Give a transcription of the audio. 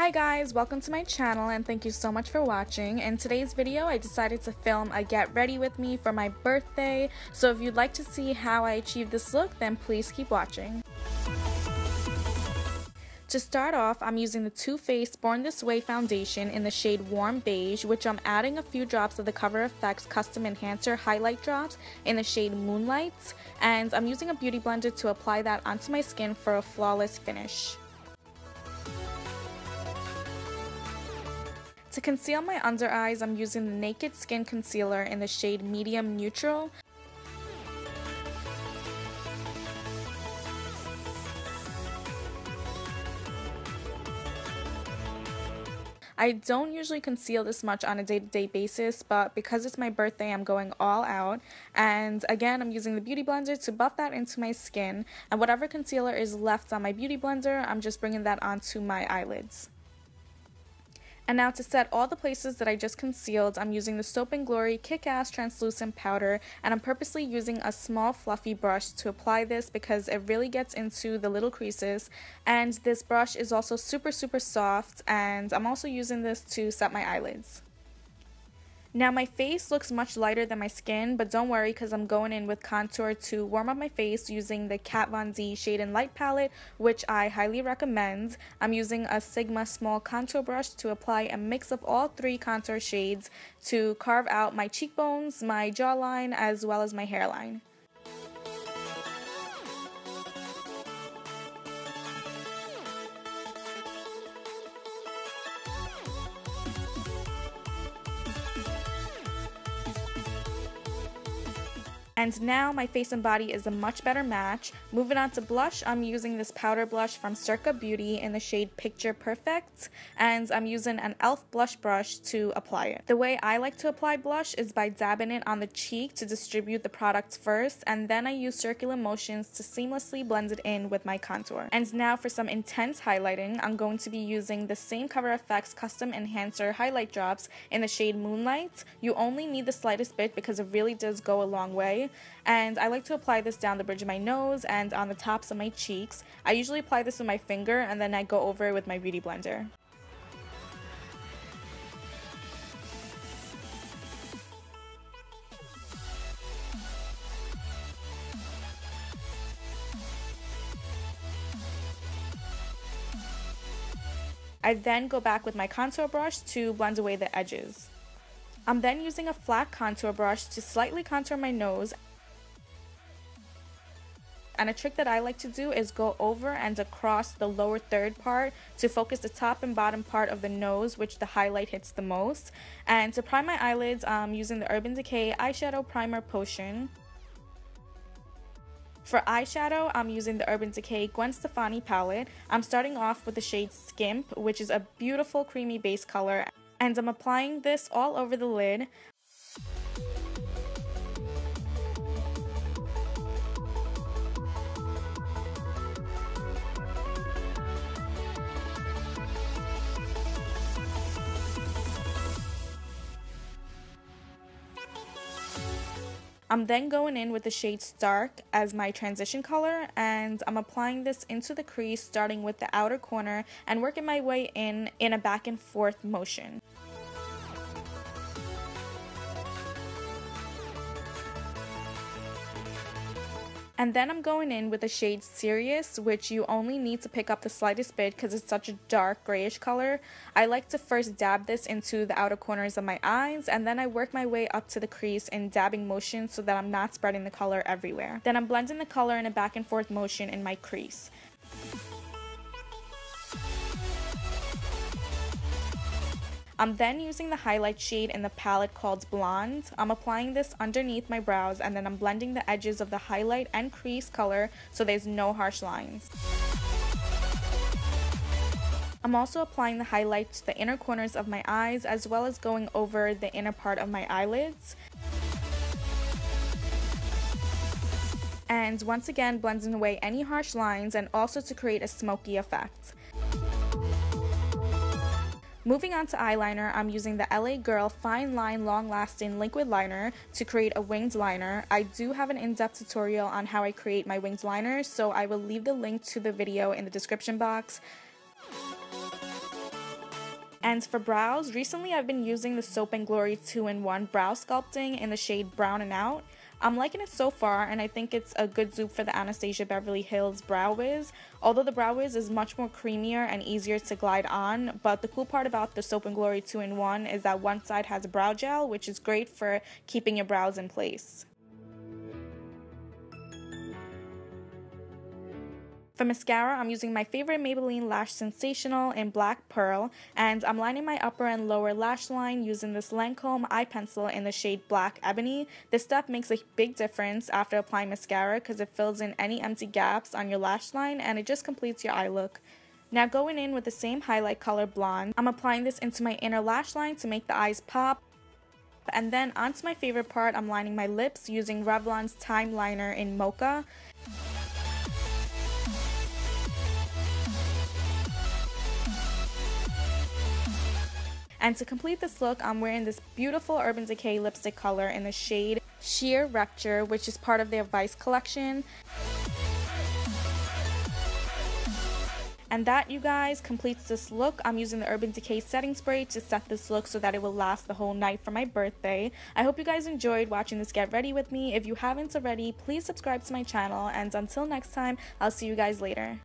Hi guys, welcome to my channel and thank you so much for watching. In today's video I decided to film a get ready with me for my birthday, so if you'd like to see how I achieved this look then please keep watching. To start off, I'm using the Too Faced Born This Way foundation in the shade Warm Beige, which I'm adding a few drops of the Cover FX Custom Enhancer highlight drops in the shade Moonlight, and I'm using a beauty blender to apply that onto my skin for a flawless finish. To conceal my under eyes, I'm using the Naked Skin Concealer in the shade Medium Neutral. I don't usually conceal this much on a day-to-day basis, but because it's my birthday, I'm going all out. And again, I'm using the beauty blender to buff that into my skin. And whatever concealer is left on my beauty blender, I'm just bringing that onto my eyelids. And now to set all the places that I just concealed, I'm using the Soap & Glory Kick-Ass Translucent Powder, and I'm purposely using a small fluffy brush to apply this because it really gets into the little creases. And this brush is also super soft, and I'm also using this to set my eyelids. Now my face looks much lighter than my skin, but don't worry because I'm going in with contour to warm up my face using the Kat Von D Shade and Light palette, which I highly recommend. I'm using a Sigma small contour brush to apply a mix of all three contour shades to carve out my cheekbones, my jawline, as well as my hairline. And now my face and body is a much better match. Moving on to blush, I'm using this powder blush from Circa Beauty in the shade Picture Perfect, and I'm using an e.l.f. blush brush to apply it. The way I like to apply blush is by dabbing it on the cheek to distribute the product first, and then I use circular motions to seamlessly blend it in with my contour. And now for some intense highlighting, I'm going to be using the same Cover FX Custom Enhancer highlight drops in the shade Moonlight. You only need the slightest bit because it really does go a long way. And I like to apply this down the bridge of my nose and on the tops of my cheeks. I usually apply this with my finger and then I go over it with my beauty blender. I then go back with my contour brush to blend away the edges. I'm then using a flat contour brush to slightly contour my nose, and a trick that I like to do is go over and across the lower third part to focus the top and bottom part of the nose, which the highlight hits the most. And to prime my eyelids, I'm using the Urban Decay Eyeshadow Primer Potion. For eyeshadow, I'm using the Urban Decay Gwen Stefani palette. I'm starting off with the shade Skimp, which is a beautiful creamy base color. And I'm applying this all over the lid. I'm then going in with the shade Stark as my transition color, and I'm applying this into the crease starting with the outer corner and working my way in a back and forth motion. And then I'm going in with the shade Serious, which you only need to pick up the slightest bit because it's such a dark grayish color. I like to first dab this into the outer corners of my eyes, and then I work my way up to the crease in dabbing motion so that I'm not spreading the color everywhere. Then I'm blending the color in a back and forth motion in my crease. I'm then using the highlight shade in the palette called Blonde. I'm applying this underneath my brows and then I'm blending the edges of the highlight and crease color so there's no harsh lines. I'm also applying the highlight to the inner corners of my eyes as well as going over the inner part of my eyelids. And once again blending away any harsh lines and also to create a smoky effect. Moving on to eyeliner, I'm using the LA Girl Fine Line Long Lasting Liquid Liner to create a winged liner. I do have an in-depth tutorial on how I create my winged liner, so I will leave the link to the video in the description box. And for brows, recently I've been using the Soap & Glory 2-in-1 Brow Sculpting in the shade Brown and Out. I'm liking it so far, and I think it's a good dupe for the Anastasia Beverly Hills Brow Wiz. Although the Brow Wiz is much more creamier and easier to glide on, but the cool part about the Soap & Glory 2-in-1 is that one side has a brow gel, which is great for keeping your brows in place. For mascara, I'm using my favorite Maybelline Lash Sensational in Black Pearl, and I'm lining my upper and lower lash line using this Lancôme eye pencil in the shade Black Ebony. This step makes a big difference after applying mascara because it fills in any empty gaps on your lash line and it just completes your eye look. Now going in with the same highlight color blonde, I'm applying this into my inner lash line to make the eyes pop. And then onto my favorite part, I'm lining my lips using Revlon's Time Liner in Mocha. And to complete this look, I'm wearing this beautiful Urban Decay lipstick color in the shade Sheer Repture, which is part of their Vice collection. And that, you guys, completes this look. I'm using the Urban Decay setting spray to set this look so that it will last the whole night for my birthday. I hope you guys enjoyed watching this get ready with me. If you haven't already, please subscribe to my channel. And until next time, I'll see you guys later.